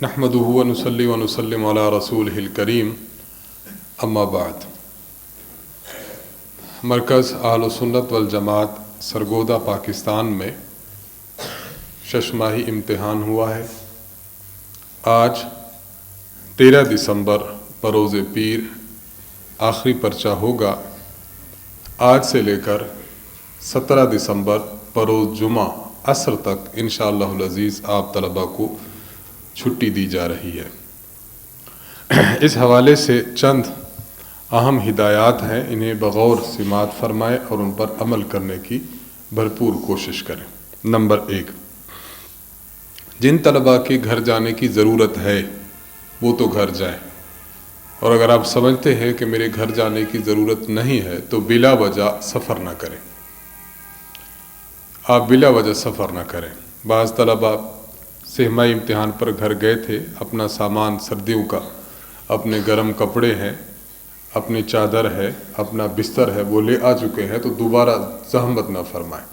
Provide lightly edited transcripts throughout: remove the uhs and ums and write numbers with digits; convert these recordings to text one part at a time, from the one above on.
نحمدہ و نصلی و نسلم علی رسولہ الکریم اما بعد۔ مرکز اہل سنت والجماعت سرگودا پاکستان میں ششماہی امتحان ہوا ہے۔ آج 13 دسمبر بروز پیر آخری پرچہ ہوگا۔ آج سے لے کر 17 دسمبر بروز جمعہ عصر تک انشاءاللہ العزیز آپ طلباء کو چھٹی دی جا رہی ہے۔ اس حوالے سے چند اہم ہدایات ہیں، انہیں بغور سماعت فرمائیں اور ان پر عمل کرنے کی بھرپور کوشش کریں۔ نمبر 1، جن طلباء کے گھر جانے کی ضرورت ہے وہ تو گھر جائیں، اور اگر آپ سمجھتے ہیں کہ میرے گھر جانے کی ضرورت نہیں ہے تو بلا وجہ سفر نہ کریں۔ آپ بلا وجہ سفر نہ کریں۔ بعض طلباء سہمائی امتحان پر گھر گئے تھے، اپنا سامان سردیوں کا، اپنے گرم کپڑے ہیں، اپنی چادر ہے، اپنا بستر ہے، وہ لے آ چکے ہیں، تو دوبارہ زحمت نہ فرمائیں۔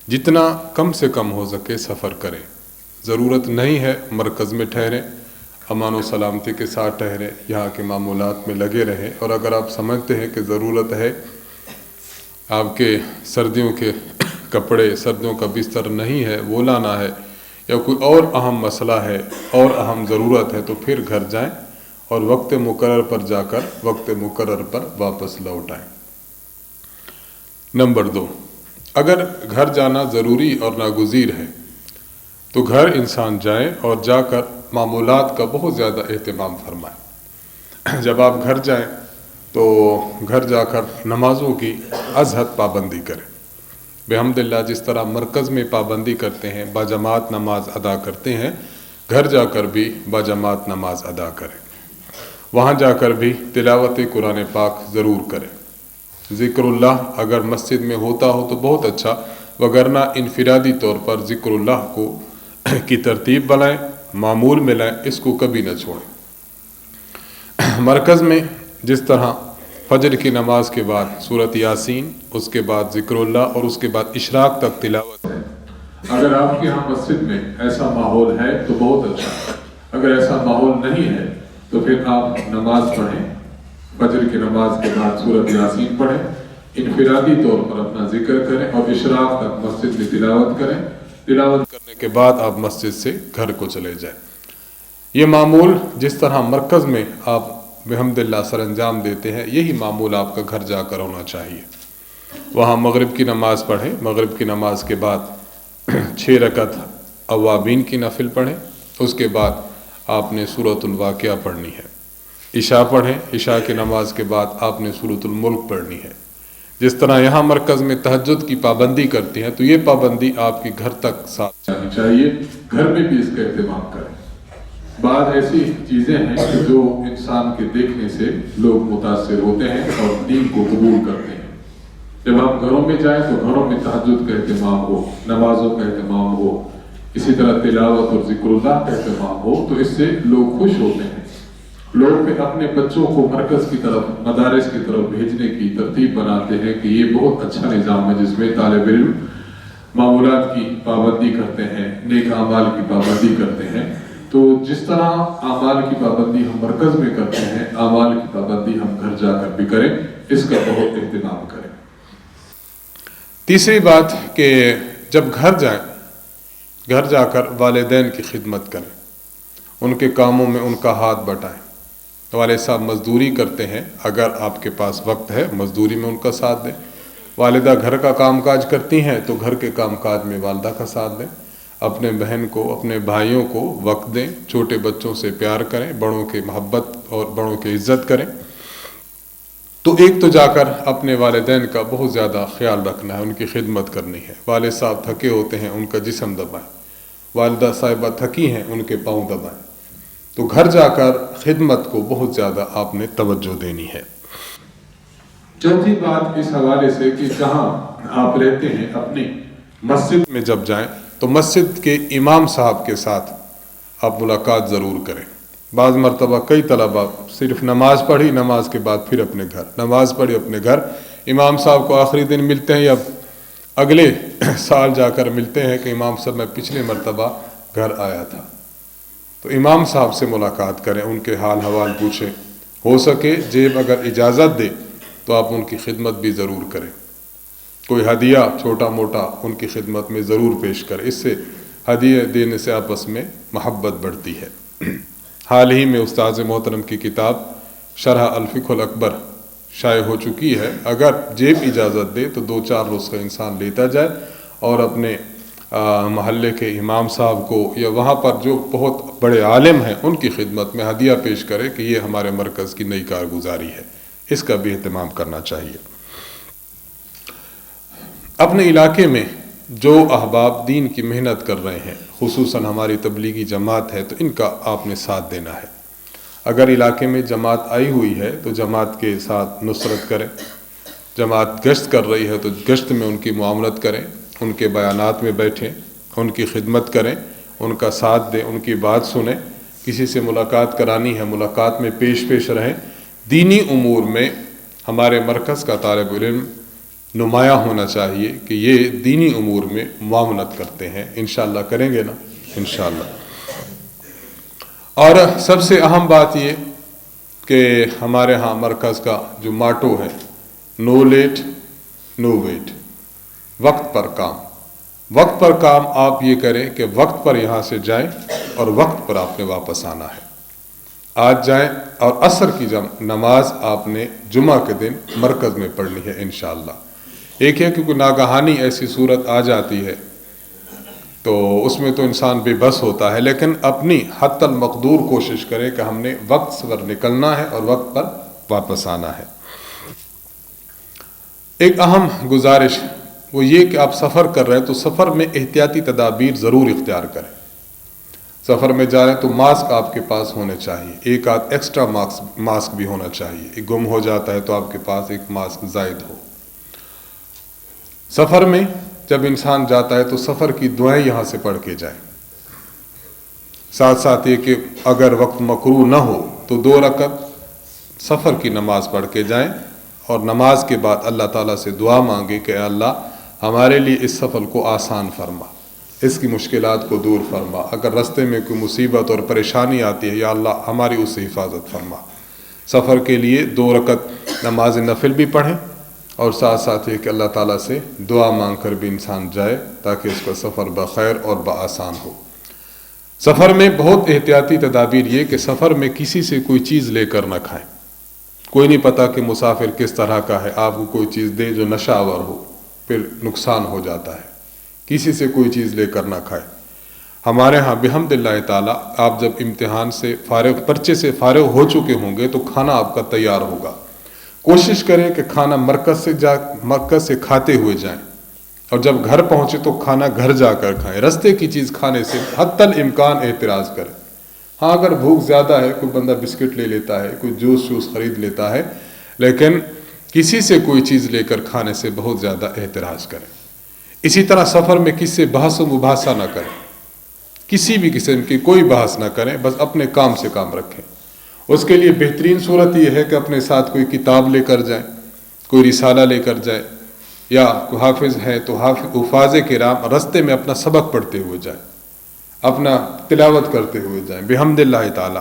جتنا کم سے کم ہو سکے سفر کریں۔ ضرورت نہیں ہے مرکز میں ٹھہریں، امان و سلامتی کے ساتھ ٹھہریں، یہاں کے معمولات میں لگے رہیں، اور اگر آپ سمجھتے ہیں کہ ضرورت ہے، آپ کے سردیوں کے کپڑے، سردیوں کا بستر نہیں ہے، وہ لانا ہے، یا کوئی اور اہم مسئلہ ہے اور اہم ضرورت ہے، تو پھر گھر جائیں اور وقت مقرر پر جا کر وقت مقرر پر واپس لوٹ آئیں۔ نمبر 2، اگر گھر جانا ضروری اور ناگزیر ہے تو گھر انسان جائیں اور جا کر معمولات کا بہت زیادہ اہتمام فرمائیں۔ جب آپ گھر جائیں تو گھر جا کر نمازوں کی از حد پابندی کریں۔ بحمداللہ جس طرح مرکز میں پابندی کرتے ہیں، باجماعت نماز ادا کرتے ہیں، گھر جا کر بھی باجماعت نماز ادا کریں۔ وہاں جا کر بھی تلاوت قرآن پاک ضرور کریں۔ ذکر اللہ اگر مسجد میں ہوتا ہو تو بہت اچھا، وگرنہ انفرادی طور پر ذکر اللہ کو کی ترتیب بنائیں، معمول میں لائیں، اس کو کبھی نہ چھوڑیں۔ مرکز میں جس طرح فجر کی نماز کے بعد سورۃ یاسین، اس کے بعد ذکر اللہ اور اس کے بعد اشراق تک تلاوت ہے، اگر آپ کے ہاں مسجد میں ایسا ماحول ہے تو بہت اچھا، اگر ایسا ماحول نہیں ہے تو پھر آپ نماز پڑھیں، فجر کی نماز کے بعد سورۃ یاسین پڑھیں، انفرادی طور پر اپنا ذکر کریں اور اشراق تک مسجد میں تلاوت کریں۔ تلاوت کرنے کے بعد آپ مسجد سے گھر کو چلے جائیں۔ یہ معمول جس طرح مرکز میں آپ بحمداللہ سر انجام دیتے ہیں، یہی معمول آپ کا گھر جا کر ہونا چاہیے۔ وہاں مغرب کی نماز پڑھیں، مغرب کی نماز کے بعد 6 رکعت اوابین کی نفل پڑھیں، اس کے بعد آپ نے سورۃ الواقعہ پڑھنی ہے۔ عشاء پڑھیں، عشاء کی نماز کے بعد آپ نے سورۃ الملک پڑھنی ہے۔ جس طرح یہاں مرکز میں تہجد کی پابندی کرتے ہیں، تو یہ پابندی آپ کی گھر تک ساتھ جانی چاہیے، گھر میں بھی اس کا اہتمام کریں۔ بعض ایسی چیزیں ہیں کہ جو انسان کے دیکھنے سے لوگ متاثر ہوتے ہیں اور دین کو قبول کرتے ہیں۔ جب آپ گھروں میں جائیں تو گھروں میں تہجد کا اہتمام ہو، نمازوں کا اہتمام ہو، اسی طرح تلاوت اور ذکر اللہ کا اہتمام ہو، تو اس سے لوگ خوش ہوتے ہیں۔ لوگ پھر اپنے بچوں کو مرکز کی طرف، مدارس کی طرف بھیجنے کی ترتیب بناتے ہیں کہ یہ بہت اچھا نظام ہے جس میں طالب علم معمولات کی پابندی کرتے ہیں، نیک اعمال کی پابندی کرتے ہیں۔ تو جس طرح اعمال کی پابندی ہم مرکز میں کرتے ہیں، اعمال کی پابندی ہم گھر جا کر بھی کریں، اس کا بہت اہتمام کریں۔ تیسری بات کہ جب گھر جائیں، گھر جا کر والدین کی خدمت کریں، ان کے کاموں میں ان کا ہاتھ بٹائیں۔ والد صاحب مزدوری کرتے ہیں، اگر آپ کے پاس وقت ہے مزدوری میں ان کا ساتھ دیں۔ والدہ گھر کا کام کاج کرتی ہیں تو گھر کے کام کاج میں والدہ کا ساتھ دیں۔ اپنے بہن کو، اپنے بھائیوں کو وقت دیں، چھوٹے بچوں سے پیار کریں، بڑوں کی محبت اور بڑوں کی عزت کریں۔ تو ایک تو جا کر اپنے والدین کا بہت زیادہ خیال رکھنا ہے، ان کی خدمت کرنی ہے۔ والد صاحب تھکے ہوتے ہیں، ان کا جسم دبائیں۔ والدہ صاحبہ تھکی ہیں، ان کے پاؤں دبائیں۔ تو گھر جا کر خدمت کو بہت زیادہ آپ نے توجہ دینی ہے۔ چوتھی بات اس حوالے سے کہ جہاں آپ رہتے ہیں اپنی مسجد میں جب جائیں تو مسجد کے امام صاحب کے ساتھ آپ ملاقات ضرور کریں۔ بعض مرتبہ کئی طلبہ صرف نماز پڑھی، نماز کے بعد پھر اپنے گھر، نماز پڑھی اپنے گھر، امام صاحب کو آخری دن ملتے ہیں یا اگلے سال جا کر ملتے ہیں کہ امام صاحب میں پچھلے مرتبہ گھر آیا تھا۔ تو امام صاحب سے ملاقات کریں، ان کے حال حوال پوچھیں، ہو سکے جیب اگر اجازت دے تو آپ ان کی خدمت بھی ضرور کریں، کوئی ہدیہ چھوٹا موٹا ان کی خدمت میں ضرور پیش کریں، اس سے ہدیہ دینے سے آپس میں محبت بڑھتی ہے۔ حال ہی میں استاذ محترم کی کتاب شرح الفقہ الاکبر شائع ہو چکی ہے، اگر جیب اجازت دے تو 2-4 نسخے انسان لیتا جائے اور اپنے محلے کے امام صاحب کو یا وہاں پر جو بہت بڑے عالم ہیں ان کی خدمت میں ہدیہ پیش کرے کہ یہ ہمارے مرکز کی نئی کارگزاری ہے، اس کا بھی اہتمام کرنا چاہیے۔ اپنے علاقے میں جو احباب دین کی محنت کر رہے ہیں، خصوصاً ہماری تبلیغی جماعت ہے، تو ان کا آپ نے ساتھ دینا ہے۔ اگر علاقے میں جماعت آئی ہوئی ہے تو جماعت کے ساتھ نصرت کریں، جماعت گشت کر رہی ہے تو گشت میں ان کی معاملت کریں، ان کے بیانات میں بیٹھیں، ان کی خدمت کریں، ان کا ساتھ دیں، ان کی بات سنیں، کسی سے ملاقات کرانی ہے ملاقات میں پیش رہیں۔ دینی امور میں ہمارے مرکز کا طالب علم نمایاں ہونا چاہیے کہ یہ دینی امور میں معاملت کرتے ہیں، انشاءاللہ کریں گے نا، انشاءاللہ۔ اور سب سے اہم بات یہ کہ ہمارے ہاں مرکز کا جو ماٹو ہے، نو لیٹ نو ویٹ، وقت پر کام۔ وقت پر کام آپ یہ کریں کہ وقت پر یہاں سے جائیں اور وقت پر آپ نے واپس آنا ہے۔ آج جائیں اور عصر کی نماز آپ نے جمعہ کے دن مرکز میں پڑھنی ہے انشاءاللہ۔ ایک ہے کہ کوئی ناگہانی ایسی صورت آ جاتی ہے تو اس میں تو انسان بے بس ہوتا ہے، لیکن اپنی حتی المقدور کوشش کرے کہ ہم نے وقت پر نکلنا ہے اور وقت پر واپس آنا ہے۔ ایک اہم گزارش وہ یہ کہ آپ سفر کر رہے ہیں تو سفر میں احتیاطی تدابیر ضرور اختیار کریں۔ سفر میں جا رہے ہیں تو ماسک آپ کے پاس ہونے چاہیے، ایک آدھ ایکسٹرا ماسک بھی ہونا چاہیے، ایک گم ہو جاتا ہے تو آپ کے پاس ایک ماسک زائد ہو۔ سفر میں جب انسان جاتا ہے تو سفر کی دعائیں یہاں سے پڑھ کے جائیں، ساتھ ساتھ یہ کہ اگر وقت مکروہ نہ ہو تو 2 رکعت سفر کی نماز پڑھ کے جائیں اور نماز کے بعد اللہ تعالیٰ سے دعا مانگے کہ اے اللہ ہمارے لیے اس سفر کو آسان فرما، اس کی مشکلات کو دور فرما، اگر رستے میں کوئی مصیبت اور پریشانی آتی ہے یا اللہ ہماری اس سے حفاظت فرما۔ سفر کے لیے 2 رکعت نماز نفل بھی پڑھیں اور ساتھ ساتھ یہ کہ اللہ تعالیٰ سے دعا مانگ کر بھی انسان جائے تاکہ اس کا سفر بخیر اور بآسان ہو۔ سفر میں بہت احتیاطی تدابیر یہ کہ سفر میں کسی سے کوئی چیز لے کر نہ کھائیں، کوئی نہیں پتہ کہ مسافر کس طرح کا ہے، آپ کو کوئی چیز دے جو نشہ آور ہو، پھر نقصان ہو جاتا ہے۔ کسی سے کوئی چیز لے کر نہ کھائے۔ ہمارے ہاں بحمد اللہ تعالیٰ آپ جب امتحان سے پرچے سے فارغ ہو چکے ہوں گے تو کھانا آپ کا تیار ہوگا۔ کوشش کریں کہ کھانا مرکز سے کھاتے ہوئے جائیں، اور جب گھر پہنچے تو کھانا گھر جا کر کھائیں، رستے کی چیز کھانے سے حتی الامکان احتراز کریں۔ ہاں اگر بھوک زیادہ ہے کوئی بندہ بسکٹ لے لیتا ہے، کوئی جوس خرید لیتا ہے، لیکن کسی سے کوئی چیز لے کر کھانے سے بہت زیادہ احتراز کریں۔ اسی طرح سفر میں کسی سے بحث و مباحثہ نہ کریں، کسی بھی قسم کی کوئی بحث نہ کریں، بس اپنے کام سے کام رکھیں۔ اس کے لیے بہترین صورت یہ ہے کہ اپنے ساتھ کوئی کتاب لے کر جائیں، کوئی رسالہ لے کر جائیں، یا کوئی حافظ ہے تو حفاظ کرام رستے میں اپنا سبق پڑھتے ہوئے جائیں، اپنا تلاوت کرتے ہوئے جائیں۔ بحمد اللہ تعالی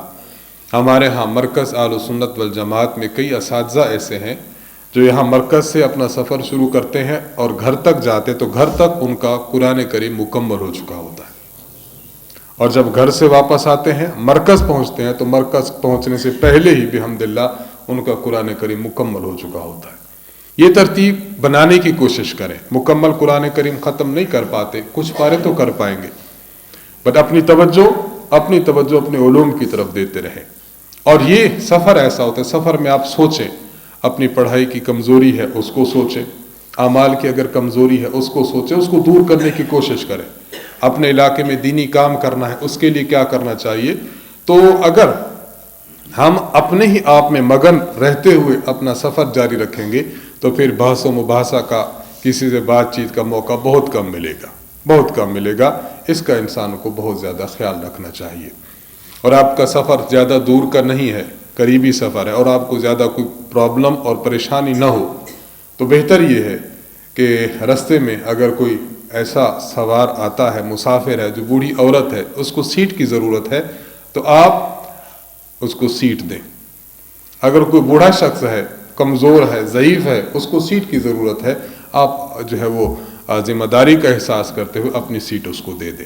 ہمارے ہاں مرکز اہل سنت والجماعت میں کئی اساتذہ ایسے ہیں جو یہاں مرکز سے اپنا سفر شروع کرتے ہیں اور گھر تک جاتے تو گھر تک ان کا قرآن کریم مکمل ہو چکا ہوتا ہے، اور جب گھر سے واپس آتے ہیں مرکز پہنچتے ہیں تو مرکز پہنچنے سے پہلے ہی بحمداللہ ان کا قرآن کریم مکمل ہو چکا ہوتا ہے۔ یہ ترتیب بنانے کی کوشش کریں۔ مکمل قرآن کریم ختم نہیں کر پاتے، کچھ پارے تو کر پائیں گے، بٹ اپنی توجہ اپنے علوم کی طرف دیتے رہیں۔ اور یہ سفر ایسا ہوتا ہے، سفر میں آپ سوچیں، اپنی پڑھائی کی کمزوری ہے اس کو سوچیں، اعمال کی اگر کمزوری ہے اس کو سوچیں، اس کو دور کرنے کی کوشش کریں۔ اپنے علاقے میں دینی کام کرنا ہے، اس کے لیے کیا کرنا چاہیے؟ تو اگر ہم اپنے ہی آپ میں مگن رہتے ہوئے اپنا سفر جاری رکھیں گے تو پھر بحث و مباحثہ کا، کسی سے بات چیت کا موقع بہت کم ملے گا۔ اس کا انسان کو بہت زیادہ خیال رکھنا چاہیے۔ اور آپ کا سفر زیادہ دور کا نہیں ہے، قریبی سفر ہے، اور آپ کو زیادہ کوئی پرابلم اور پریشانی نہ ہو تو بہتر یہ ہے کہ رستے میں اگر کوئی ایسا سوار آتا ہے، مسافر ہے جو بوڑھی عورت ہے، اس کو سیٹ کی ضرورت ہے، تو آپ اس کو سیٹ دیں۔ اگر کوئی بوڑھا شخص ہے، کمزور ہے، ضعیف ہے، اس کو سیٹ کی ضرورت ہے، آپ جو ہے وہ ذمہ داری کا احساس کرتے ہوئے اپنی سیٹ اس کو دے دیں۔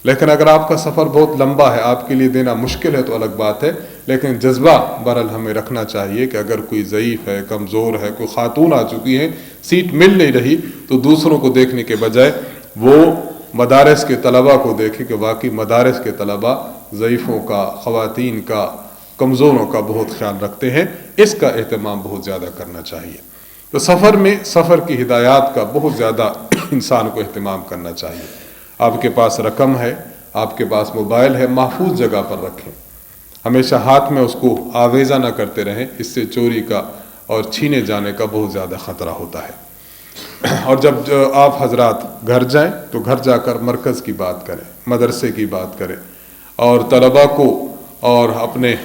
لیکن اگر آپ کا سفر بہت لمبا ہے، آپ کے لیے دینا مشکل ہے تو الگ بات ہے، لیکن جذبہ بہرحال ہمیں رکھنا چاہیے کہ اگر کوئی ضعیف ہے، کمزور ہے، کوئی خاتون آ چکی ہے، سیٹ مل نہیں رہی، تو دوسروں کو دیکھنے کے بجائے وہ مدارس کے طلباء کو دیکھے کہ واقعی مدارس کے طلباء ضعیفوں کا، خواتین کا، کمزوروں کا بہت خیال رکھتے ہیں، اس کا اہتمام بہت زیادہ کرنا چاہیے۔ تو سفر میں سفر کی ہدایات کا بہت زیادہ انسان کو اہتمام کرنا چاہیے۔ آپ کے پاس رقم ہے، آپ کے پاس موبائل ہے، محفوظ جگہ پر رکھیں، ہمیشہ ہاتھ میں اس کو آویزہ نہ کرتے رہیں، اس سے چوری کا اور چھینے جانے کا بہت زیادہ خطرہ ہوتا ہے۔ اور جب آپ حضرات گھر جائیں تو گھر جا کر مرکز کی بات کریں، مدرسے کی بات کریں، اور طلباء کو اور اپنے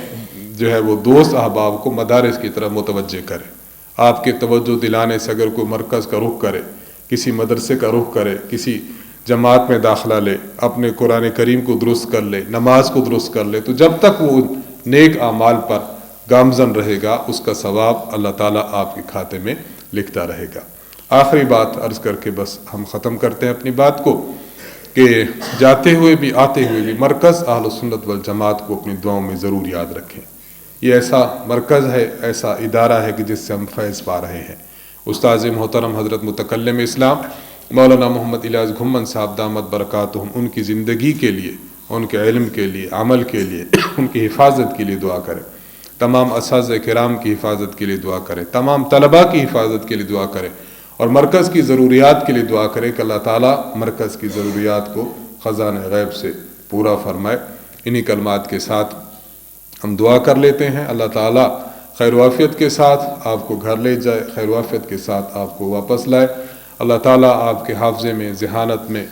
جو ہے وہ دوست احباب کو مدارس کی طرف متوجہ کریں۔ آپ کے توجہ دلانے سے اگر کوئی مرکز کا رخ کرے، کسی مدرسے کا رخ کرے، کسی جماعت میں داخلہ لے، اپنے قرآن کریم کو درست کر لے، نماز کو درست کر لے، تو جب تک وہ نیک اعمال پر گامزن رہے گا، اس کا ثواب اللہ تعالیٰ آپ کے کھاتے میں لکھتا رہے گا۔ آخری بات عرض کر کے بس ہم ختم کرتے ہیں اپنی بات کو، کہ جاتے ہوئے بھی آتے ہوئے بھی مرکز اہل سنت والجماعت کو اپنی دعاؤں میں ضرور یاد رکھیں۔ یہ ایسا مرکز ہے، ایسا ادارہ ہے کہ جس سے ہم فیض پا رہے ہیں۔ استاذ محترم حضرت متکلم اسلام مولانا محمد الیاس گھمن صاحب دامت برکاتہم، ان کی زندگی کے لیے، ان کے علم کے لیے، عمل کے لیے، ان کی حفاظت کے لیے دعا کریں۔ تمام اساتذہ کرام کی حفاظت کے لیے دعا کریں، تمام طلباء کی حفاظت کے لیے دعا کریں، اور مرکز کی ضروریات کے لیے دعا کریں کہ اللہ تعالیٰ مرکز کی ضروریات کو خزانہ غیب سے پورا فرمائے۔ انہی کلمات کے ساتھ ہم دعا کر لیتے ہیں، اللہ تعالیٰ خیر و عافیت کے ساتھ آپ کو گھر لے جائے، خیر و عافیت کے ساتھ آپ کو واپس لائے۔ اللہ تعالیٰ آپ کے حافظے میں، ذہانت میں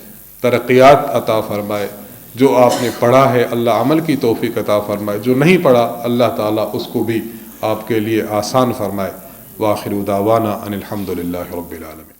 ترقیات عطا فرمائے۔ جو آپ نے پڑھا ہے اللہ عمل کی توفیق عطا فرمائے، جو نہیں پڑھا اللہ تعالیٰ اس کو بھی آپ کے لیے آسان فرمائے۔ وآخر دعوانا ان الحمد للہ رب العالمین۔